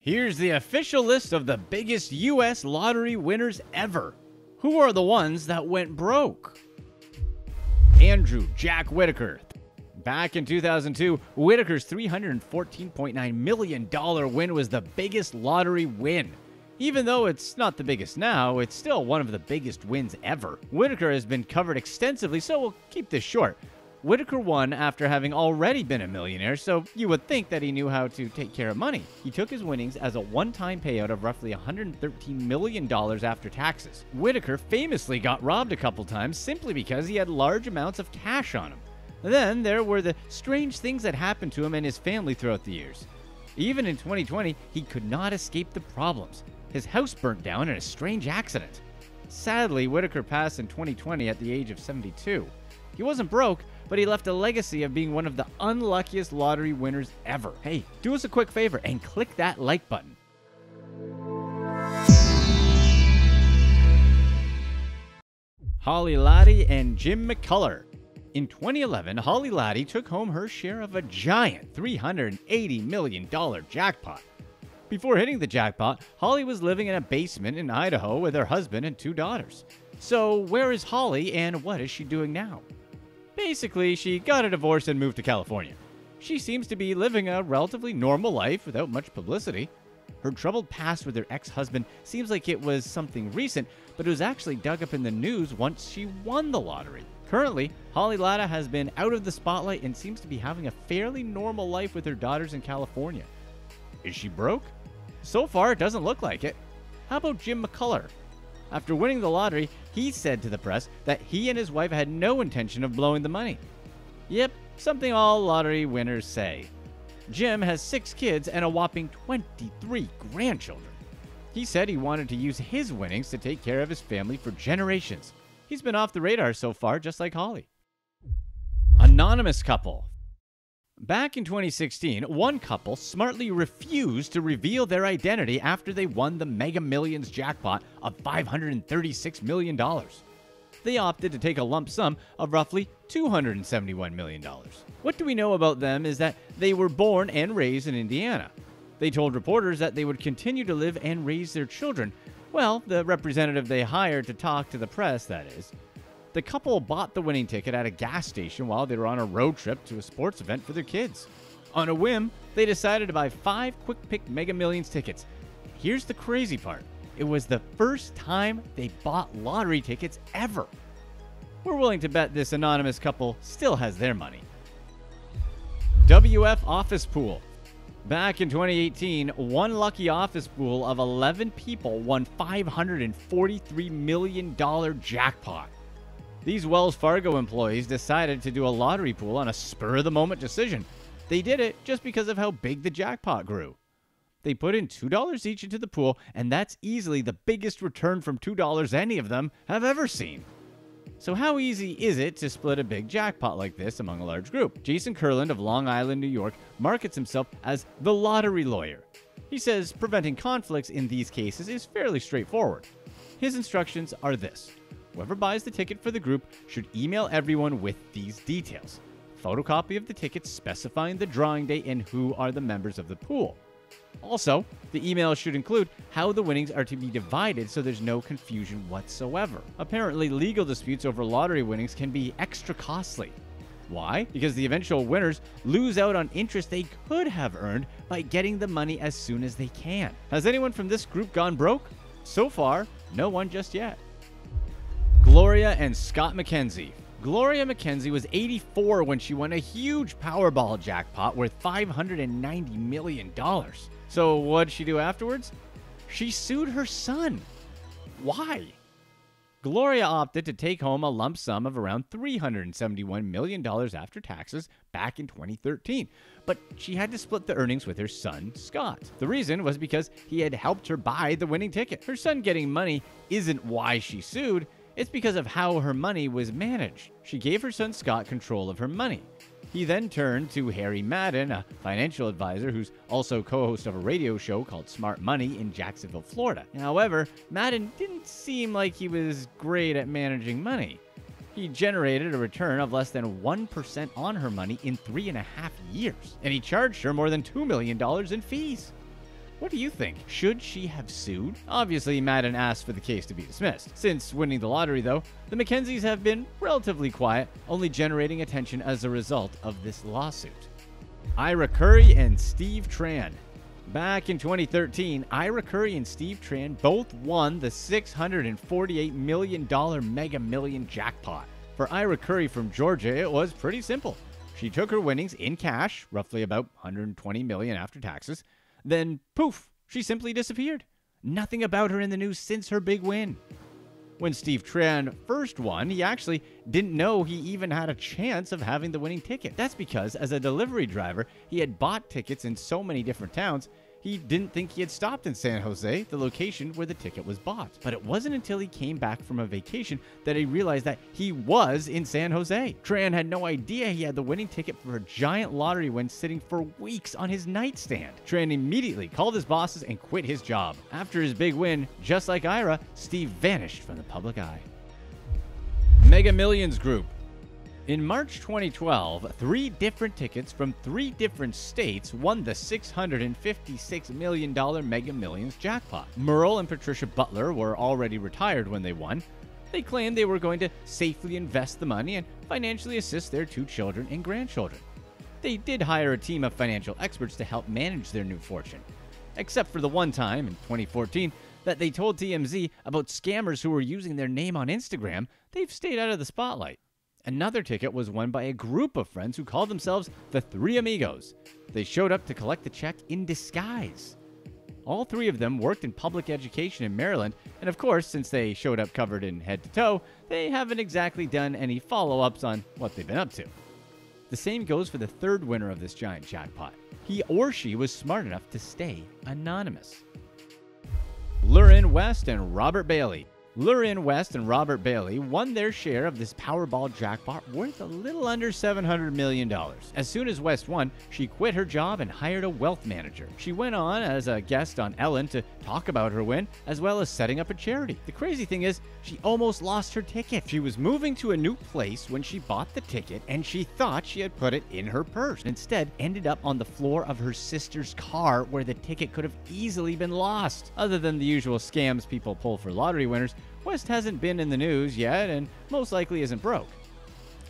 Here's the official list of the biggest U.S. lottery winners ever. Who are the ones that went broke? Andrew Jack Whitaker. Back in 2002, Whitaker's $314.9 million win was the biggest lottery win. Even though it's not the biggest now, it's still one of the biggest wins ever. Whitaker has been covered extensively, so we'll keep this short. Whitaker won after having already been a millionaire, so you would think that he knew how to take care of money. He took his winnings as a one-time payout of roughly $113 million after taxes. Whitaker famously got robbed a couple times simply because he had large amounts of cash on him. Then there were the strange things that happened to him and his family throughout the years. Even in 2020, he could not escape the problems. His house burnt down in a strange accident. Sadly, Whitaker passed in 2020 at the age of 72. He wasn't broke, but he left a legacy of being one of the unluckiest lottery winners ever. Hey, do us a quick favor and click that like button. Holly Laddie and Jim McCullough. In 2011, Holly Laddie took home her share of a giant $380 million jackpot. Before hitting the jackpot, Holly was living in a basement in Idaho with her husband and 2 daughters. So where is Holly and what is she doing now? Basically, she got a divorce and moved to California. She seems to be living a relatively normal life without much publicity. Her troubled past with her ex-husband seems like it was something recent, but it was actually dug up in the news once she won the lottery. Currently, Holly Laddie has been out of the spotlight and seems to be having a fairly normal life with her daughters in California. Is she broke? So far, it doesn't look like it. How about Jim McCullough? After winning the lottery, he said to the press that he and his wife had no intention of blowing the money. Yep, something all lottery winners say. Jim has 6 kids and a whopping 23 grandchildren. He said he wanted to use his winnings to take care of his family for generations. He's been off the radar so far, just like Holly. Anonymous couple. Back in 2016, one couple smartly refused to reveal their identity after they won the Mega Millions jackpot of $536 million. They opted to take a lump sum of roughly $271 million. What do we know about them is that they were born and raised in Indiana. They told reporters that they would continue to live and raise their children. Well, the representative they hired to talk to the press, that is. The couple bought the winning ticket at a gas station while they were on a road trip to a sports event for their kids. On a whim, they decided to buy 5 Quick Pick Mega Millions tickets. Here's the crazy part. It was the first time they bought lottery tickets ever. We're willing to bet this anonymous couple still has their money. WF Office Pool. Back in 2018, one lucky office pool of 11 people won $543 million jackpot. These Wells Fargo employees decided to do a lottery pool on a spur-of-the-moment decision. They did it just because of how big the jackpot grew. They put in $2 each into the pool, and that's easily the biggest return from $2 any of them have ever seen. So how easy is it to split a big jackpot like this among a large group? Jason Kurland of Long Island, New York, markets himself as the lottery lawyer. He says preventing conflicts in these cases is fairly straightforward. His instructions are this. Whoever buys the ticket for the group should email everyone with these details. Photocopy of the ticket specifying the drawing date and who are the members of the pool. Also, the email should include how the winnings are to be divided so there's no confusion whatsoever. Apparently, legal disputes over lottery winnings can be extra costly. Why? Because the eventual winners lose out on interest they could have earned by getting the money as soon as they can. Has anyone from this group gone broke? So far, no one just yet. Gloria and Scott McKenzie. Gloria McKenzie was 84 when she won a huge Powerball jackpot worth $590 million. So what'd she do afterwards? She sued her son. Why? Gloria opted to take home a lump sum of around $371 million after taxes back in 2013, but she had to split the earnings with her son, Scott. The reason was because he had helped her buy the winning ticket. Her son getting money isn't why she sued. It's because of how her money was managed. She gave her son Scott control of her money. He then turned to Harry Madden, a financial advisor who's also co-host of a radio show called Smart Money in Jacksonville, Florida. However, Madden didn't seem like he was great at managing money. He generated a return of less than 1% on her money in 3.5 years, and he charged her more than $2 million in fees. What do you think? Should she have sued? Obviously, Madden asked for the case to be dismissed. Since winning the lottery, though, the Mackenzies have been relatively quiet, only generating attention as a result of this lawsuit. Ira Curry and Steve Tran. Back in 2013, Ira Curry and Steve Tran both won the $648 million Mega Million jackpot. For Ira Curry from Georgia, it was pretty simple. She took her winnings in cash, roughly about $120 million after taxes. Then, poof, she simply disappeared. Nothing about her in the news since her big win. When Steve Tran first won, he actually didn't know he even had a chance of having the winning ticket. That's because, as a delivery driver, he had bought tickets in so many different towns, he didn't think he had stopped in San Jose, the location where the ticket was bought. But it wasn't until he came back from a vacation that he realized that he was in San Jose. Tran had no idea he had the winning ticket for a giant lottery win sitting for weeks on his nightstand. Tran immediately called his bosses and quit his job. After his big win, just like Ira, Steve vanished from the public eye. Mega Millions Group. In March 2012, 3 different tickets from 3 different states won the $656 million Mega Millions jackpot. Merle and Patricia Butler were already retired when they won. They claimed they were going to safely invest the money and financially assist their 2 children and grandchildren. They did hire a team of financial experts to help manage their new fortune. Except for the one time, in 2014, that they told TMZ about scammers who were using their name on Instagram, they've stayed out of the spotlight. Another ticket was won by a group of friends who called themselves the Three Amigos. They showed up to collect the check in disguise. All 3 of them worked in public education in Maryland, and of course, since they showed up covered in head to toe, they haven't exactly done any follow-ups on what they've been up to. The same goes for the 3rd winner of this giant jackpot. He or she was smart enough to stay anonymous. Lurin West and Robert Bailey. Lurin West and Robert Bailey won their share of this Powerball jackpot worth a little under $700 million. As soon as West won, she quit her job and hired a wealth manager. She went on as a guest on Ellen to talk about her win, as well as setting up a charity. The crazy thing is, she almost lost her ticket. She was moving to a new place when she bought the ticket, and she thought she had put it in her purse. Instead, ended up on the floor of her sister's car, where the ticket could have easily been lost. Other than the usual scams people pull for lottery winners, West hasn't been in the news yet and most likely isn't broke.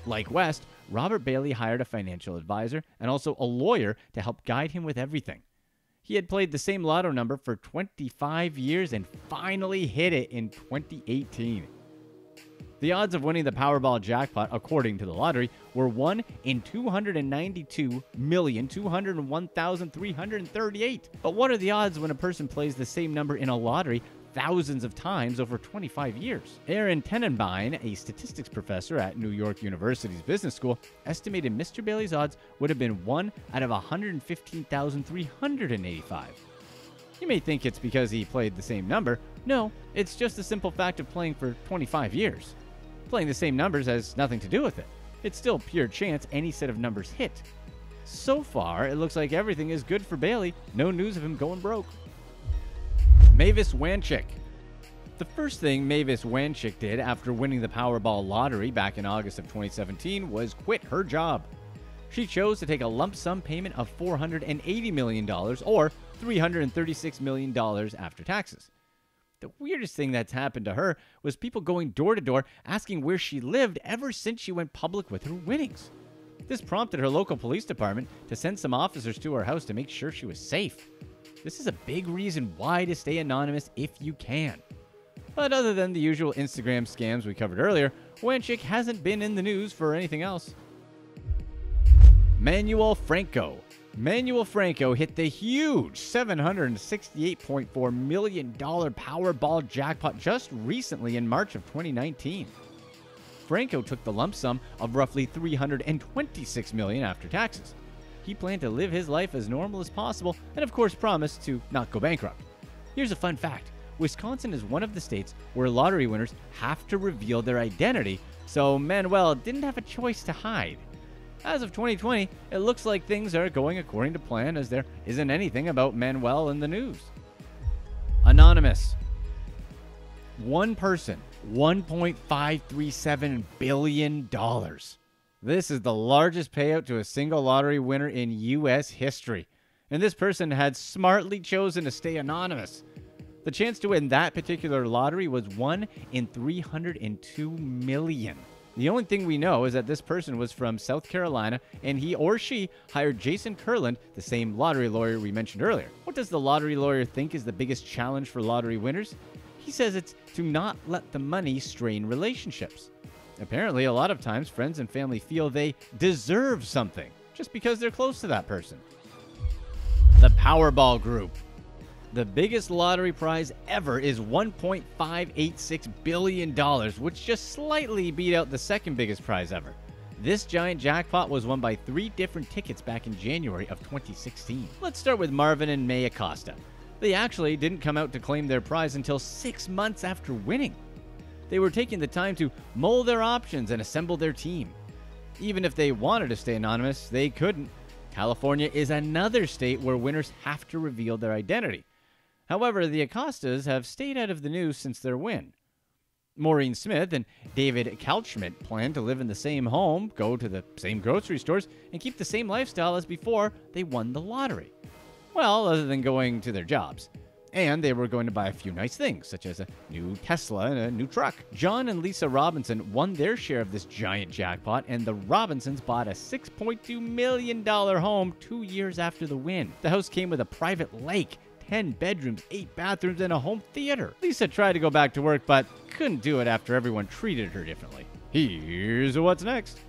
Like West, Robert Bailey hired a financial advisor and also a lawyer to help guide him with everything. He had played the same lotto number for 25 years and finally hit it in 2018. The odds of winning the Powerball jackpot, according to the lottery, were 1 in 292,201,338. But what are the odds when a person plays the same number in a lottery thousands of times over 25 years? Aaron Tenenbein, a statistics professor at New York University's business school, estimated Mr. Bailey's odds would have been 1 out of 115,385. You may think it's because he played the same number. No, it's just the simple fact of playing for 25 years. Playing the same numbers has nothing to do with it. It's still pure chance any set of numbers hit. So far, it looks like everything is good for Bailey. No news of him going broke. Mavis Wanchik. The first thing Mavis Wanchik did after winning the Powerball lottery back in August of 2017 was quit her job. She chose to take a lump sum payment of $480 million, or $336 million after taxes. The weirdest thing that's happened to her was people going door to door asking where she lived ever since she went public with her winnings. This prompted her local police department to send some officers to her house to make sure she was safe. This is a big reason why to stay anonymous if you can. But other than the usual Instagram scams we covered earlier, Wanchik hasn't been in the news for anything else. Manuel Franco. Manuel Franco hit the huge $768.4 million Powerball jackpot just recently in March of 2019. Franco took the lump sum of roughly $326 million after taxes. He planned to live his life as normal as possible and of course promised to not go bankrupt. Here's a fun fact. Wisconsin is one of the states where lottery winners have to reveal their identity, so Manuel didn't have a choice to hide. As of 2020, it looks like things are going according to plan, as there isn't anything about Manuel in the news. Anonymous. One person, $1.537 billion. This is the largest payout to a single lottery winner in U.S. history. And this person had smartly chosen to stay anonymous. The chance to win that particular lottery was 1 in 302 million. The only thing we know is that this person was from South Carolina, and he or she hired Jason Kurland, the same lottery lawyer we mentioned earlier. What does the lottery lawyer think is the biggest challenge for lottery winners? He says it's to not let the money strain relationships. Apparently, a lot of times, friends and family feel they deserve something just because they're close to that person. The Powerball Group. The biggest lottery prize ever is $1.586 billion, which just slightly beat out the second biggest prize ever. This giant jackpot was won by 3 different tickets back in January of 2016. Let's start with Marvin and May Acosta. They actually didn't come out to claim their prize until 6 months after winning. They were taking the time to mull their options and assemble their team. Even if they wanted to stay anonymous, they couldn't. California is another state where winners have to reveal their identity. However, the Acostas have stayed out of the news since their win. Maureen Smith and David Kaltschmidt plan to live in the same home, go to the same grocery stores, and keep the same lifestyle as before they won the lottery. Well, other than going to their jobs. And they were going to buy a few nice things, such as a new Tesla and a new truck. John and Lisa Robinson won their share of this giant jackpot, and the Robinsons bought a $6.2 million home 2 years after the win. The house came with a private lake, 10 bedrooms, 8 bathrooms, and a home theater. Lisa tried to go back to work, but couldn't do it after everyone treated her differently. Here's what's next.